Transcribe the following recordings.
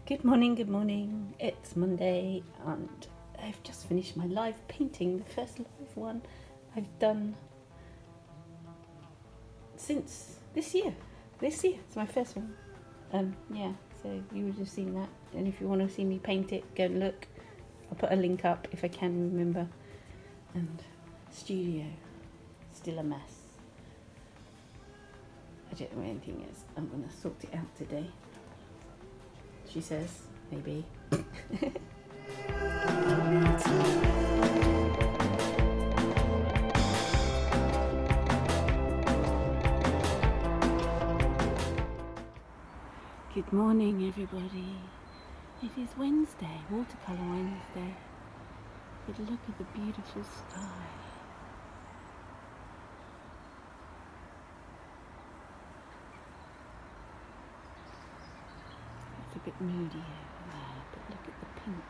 Good morning. It's Monday and I've just finished my live painting, the first live one I've done since this year. It's my first one. Yeah, so you would have seen that. And if you want to see me paint it, go and look. I'll put a link up if I can remember. And studio, still a mess. I don't know where anything is. I'm going to sort it out today. She says, maybe. Good morning, everybody. It is Wednesday, watercolour Wednesday. But look at the beautiful sky. It's a bit moody over there, but look at the pink.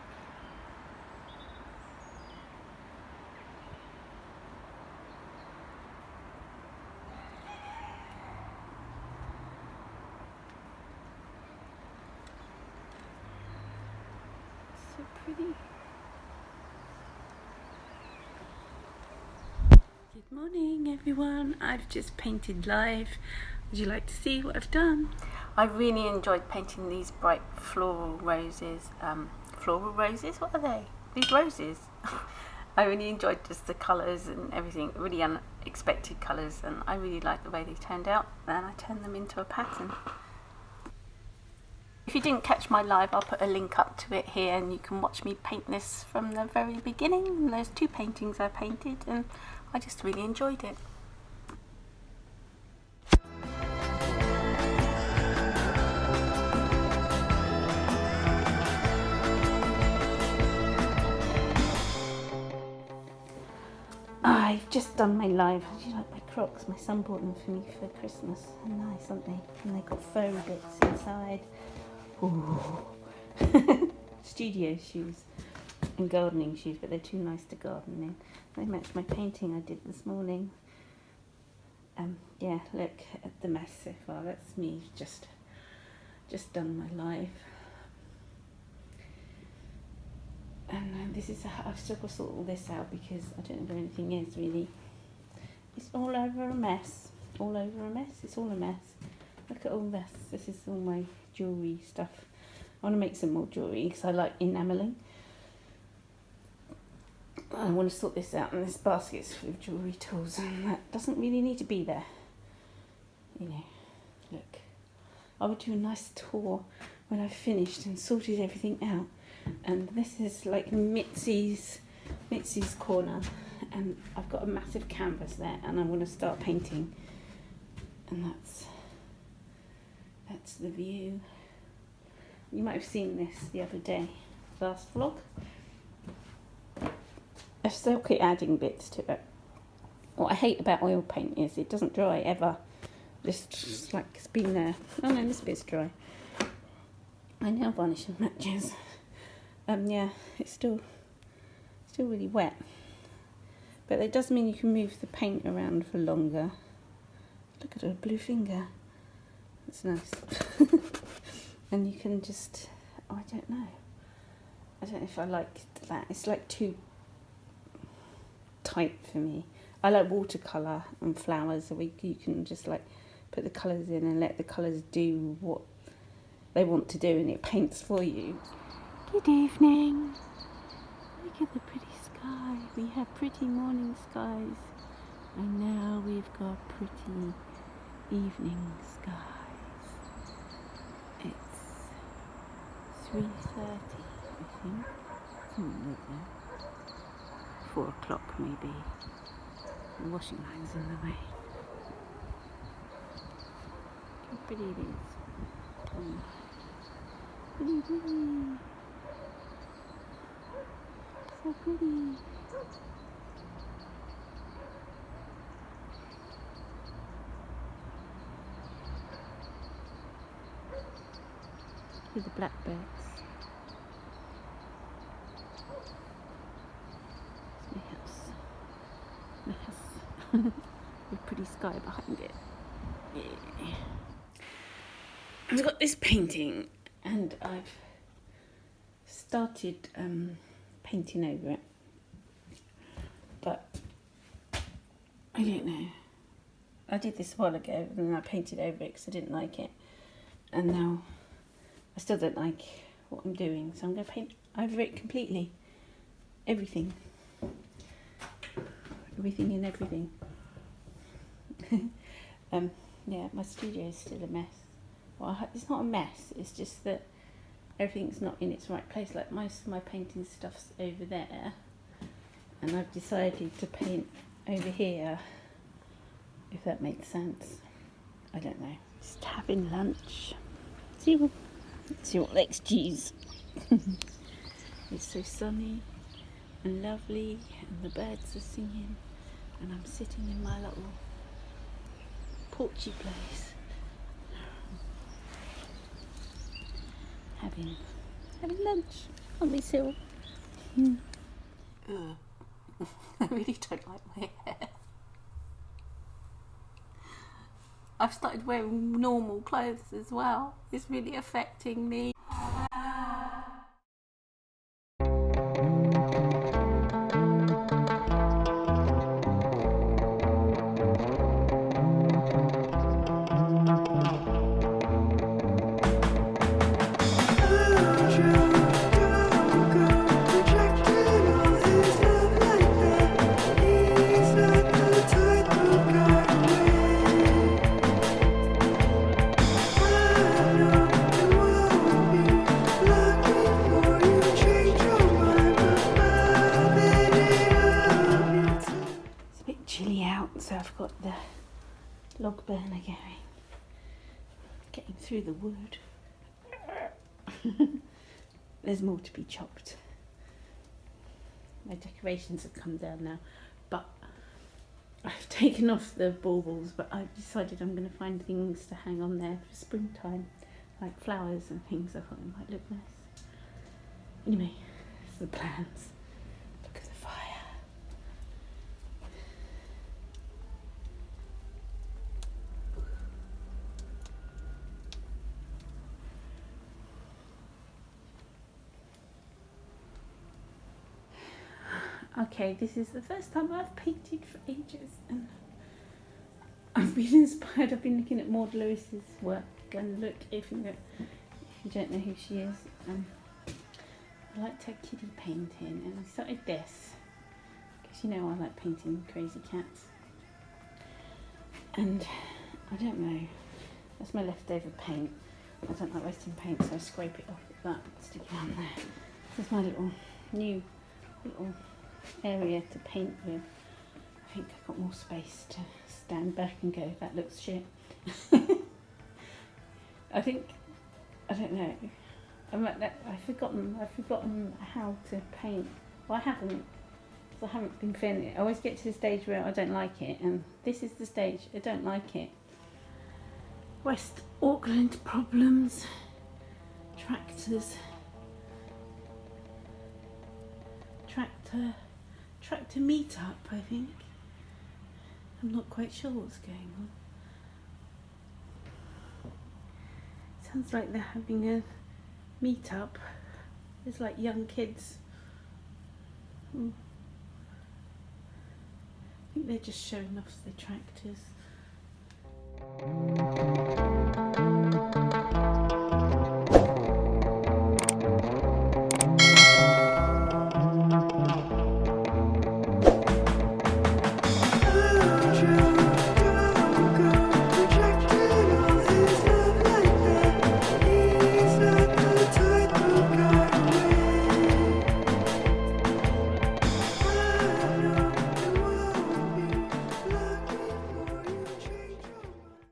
So pretty. Good morning, everyone. I've just painted live. Would you like to see what I've done? I really enjoyed painting these bright floral roses. What are they? These roses. I really enjoyed just the colours and everything, really unexpected colours, and I really liked the way they turned out. Then I turned them into a pattern. If you didn't catch my live, I'll put a link up to it here and you can watch me paint this from the very beginning. There's 2 paintings I painted and I just really enjoyed it. I've just done my live. How do you like my Crocs? My son bought them for me for Christmas. They're nice, aren't they? And they've got faux bits inside. Ooh. Studio shoes and gardening shoes, but they're too nice to garden in. They match my painting I did this morning. Yeah, look at the mess so far. That's me just done my live. And this is I've still got to sort all this out because I don't know where anything is really. It's all over a mess. It's all a mess. Look at all this. This is all my jewellery stuff. I want to make some more jewellery because I like enamelling. I want to sort this out, and this basket's full of jewellery tools, and that doesn't really need to be there. You know, look. I would do a nice tour when I've finished and sorted everything out. And this is like MITSI's corner, and I've got a massive canvas there, and I want to start painting. And that's the view. You might have seen this the other day, last vlog. I still keep adding bits to it. What I hate about oil paint is it doesn't dry ever. Just like it's been there. Oh no, this bit's dry. My nail varnish matches. Yeah, it's still really wet. But it does mean you can move the paint around for longer. Look at her blue finger. That's nice. And you can just, I don't know if I like that. It's like too tight for me. I like watercolour and flowers, so you can just like put the colours in and let the colours do what they want to do, and it paints for you. Good evening. Look at the pretty sky. We have pretty morning skies, and now we've got pretty evening skies. It's 3:30, I think. Something like that. 4 o'clock maybe. The washing line's in the way. How pretty it is. Pretty. So pretty. Look at the blackbirds. It's my house. With pretty sky behind it. Yeah. I've got this painting and I've started painting over it, but I don't know. I did this a while ago and then I painted over it because I didn't like it, and now I still don't like what I'm doing, so I'm going to paint over it completely. Everything and everything. Yeah, my studio is still a mess. Well, it's not a mess, it's just that everything's not in its right place. Like most of my painting stuff's over there, and I've decided to paint over here, if that makes sense. I don't know. Just having lunch. See what Lex G's. It's so sunny and lovely, and the birds are singing, and I'm sitting in my little porchy place, having lunch, aren't we, Sil? I really don't like my hair. I've started wearing normal clothes as well. It's really affecting me. So I've got the log burner going, getting through the wood. There's more to be chopped. My decorations have come down now, but I've taken off the baubles, but I've decided I'm going to find things to hang on there for springtime, like flowers and things. I thought it might look nice. Anyway, it's the plans. Look at the fire. Okay, this is the first time I've painted for ages, and I've been inspired. I've been looking at Maud Lewis's work, and look, if you don't know who she is, I liked her kiddie painting, and I started this because you know I like painting crazy cats, and I don't know, that's my leftover paint. I don't like wasting paint, so I scrape it off with that, stick it on there. This is my new little area to paint with. I think I've got more space to stand back and go, that looks shit. I don't know. I've forgotten how to paint. Well, I haven't been feeling it. I always get to the stage where I don't like it, and this is the stage I don't like it. West Auckland problems, tractors, tractor meet-up, I think. I'm not quite sure what's going on. Sounds like they're having a meet-up. It's like young kids. I think they're just showing off their tractors.